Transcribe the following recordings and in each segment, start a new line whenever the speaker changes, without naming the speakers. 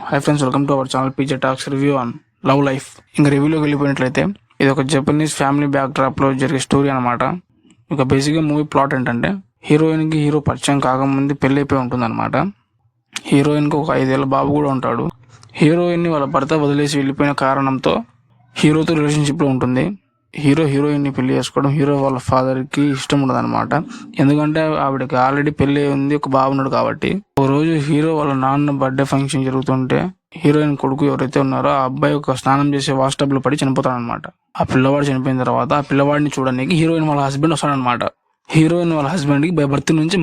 High friends, welcome to our channel PJ talks review on love life. ఇంకా రివ్యూలోకి వెళ్ళిపోయినట్లయితే ఇది ఒక జపనీస్ ఫ్యామిలీ బ్యాక్ డ్రాప్ లో జరిగే స్టోరీ అనమాట. ఇక బేసిక్గా మూవీ ప్లాట్ ఏంటంటే, హీరోయిన్కి హీరో పరిచయం కాకముందు పెళ్లి అయిపోయి ఉంటుంది అనమాట. హీరోయిన్కి ఒక 5 ఏళ్ళ బాబు కూడా ఉంటాడు. హీరోయిన్ని వాళ్ళ భర్త వదిలేసి వెళ్ళిపోయిన కారణంతో హీరోతో రిలేషన్షిప్లో ఉంటుంది. హీరోయిన్ని పెళ్లి చేసుకోవడం హీరో వాళ్ళ ఫాదర్కి ఇష్టం ఉండదు అనమాట. ఎందుకంటే ఆవిడకి ఆల్రెడీ పెళ్లి ఉంది, ఒక బాబు ఉన్నాడు కాబట్టి. ఓ రోజు హీరో వాళ్ళ నాన్న బర్త్డే ఫంక్షన్ జరుగుతుంటే హీరోయిన్ కొడుకు ఎవరైతే ఉన్నారో ఆ అబ్బాయి ఒక స్నానం చేసే వాష్ టబ్ లో పడి చనిపోతాడు అనమాట. ఆ పిల్లవాడు చనిపోయిన తర్వాత ఆ పిల్లవాడిని చూడడానికి హీరోయిన్ వాళ్ళ హస్బెండ్ వస్తాడనమాట. హీరోయిన్ వాళ్ళ హస్బెండ్ కి భర్త నుంచి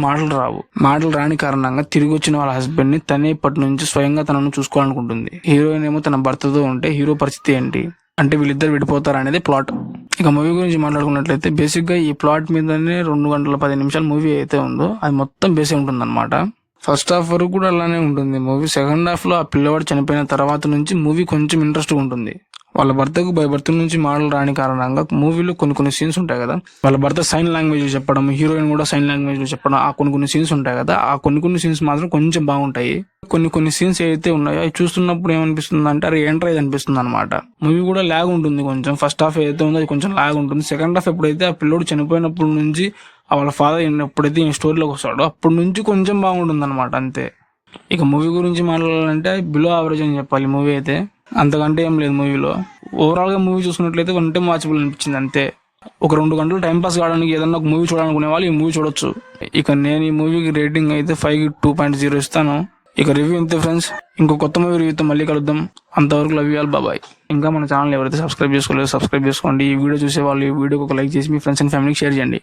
మాటలు రాని కారణంగా తిరిగి వచ్చిన వాళ్ళ హస్బెండ్ ని తనే ఇప్పటి నుంచి స్వయంగా తనను చూసుకోవాలనుకుంటుంది. హీరోయిన్ ఏమో తన భర్తతో ఉంటే హీరో పరిస్థితి ఏంటి అంటే వీళ్ళిద్దరు విడిపోతారు అనేది ప్లాట్. ఇక మూవీ గురించి మాట్లాడుకున్నట్లయితే బేసిక్ గా ఈ ప్లాట్ మీదనే 2 గంటల 10 నిమిషాల మూవీ అయితే ఉందో అది మొత్తం బేసే ఉంటుంది అనమాట. ఫస్ట్ హాఫ్ వరకు కూడా అలానే ఉంటుంది మూవీ. సెకండ్ హాఫ్ లో ఆ పిల్లవాడు చనిపోయిన తర్వాత నుంచి మూవీ కొంచెం ఇంట్రెస్ట్ ఉంటుంది. వాళ్ళ భర్తకు భర్త నుంచి మాటలు రాని కారణంగా మూవీలో కొన్ని సీన్స్ ఉంటాయి కదా, వాళ్ళ భర్త సైన్ లాంగ్వేజ్ చెప్పడం, హీరోయిన్ కూడా సైన్ లాంగ్వేజ్ లో చెప్పడం, ఆ కొన్ని సీన్స్ ఉంటాయి కదా, ఆ కొన్ని సీన్స్ మాత్రం కొంచెం బాగుంటాయి. కొన్ని సీన్స్ ఏవైతే ఉన్నాయో అవి చూస్తున్నప్పుడు ఏమనిపిస్తుంది అంటే అరే ఏంట్రా ఇది అనిపిస్తుంది అనమాట. మూవీ కూడా లాగ్ ఉంటుంది కొంచెం. ఫస్ట్ హాఫ్ ఏదైతే ఉందో అది కొంచెం లాగ్ ఉంటుంది. సెకండ్ హాఫ్ ఎప్పుడైతే ఆ పిల్లోడు చనిపోయినప్పటి నుంచి వాళ్ళ ఫాదర్ ఎప్పుడైతే ఈ స్టోరీలోకి వస్తాడో అప్పటి నుంచి కొంచెం బాగుంటుంది అనమాట, అంతే. ఇక మూవీ గురించి మాట్లాడాలంటే బిలో యావరేజ్ అని చెప్పాలి మూవీ అయితే. అంతకంటే ఏం లేదు మూవీలో. ఓవరాల్ గా మూవీ చూసుకున్నట్లయితే 1 టైం వాచబుల్ అనిపించింది అంతే. ఒక 2 గంటలు టైం పాస్ కావడానికి ఏదన్నా ఒక మూవీ చూడాలనుకునే వాళ్ళు ఈ మూవీ చూడొచ్చు. ఇక నేను ఈ మూవీకి రేటింగ్ అయితే 5కి 2.0 ఇస్తాను. ఇక రివ్యూ ఇంతే ఫ్రెండ్స్. ఇంకో కొత్త మూవీ రివ్యూతో మళ్ళీ కలుద్దాం. అంతవరకు లవ్ యూ ఆల్, బాయ్. ఇంకా మన ఛానల్ ఎవరైతే సబ్స్క్రైబ్ చేసుకోలేదు సబ్స్క్రైబ్ చేసుకోండి. ఈ వీడియో చూసే వాళ్ళు ఈ వీడియోకి ఒక లైక్ చేసి మీ ఫ్రెండ్స్ అండ్ ఫ్యామిలీకి షేర్ చేయండి.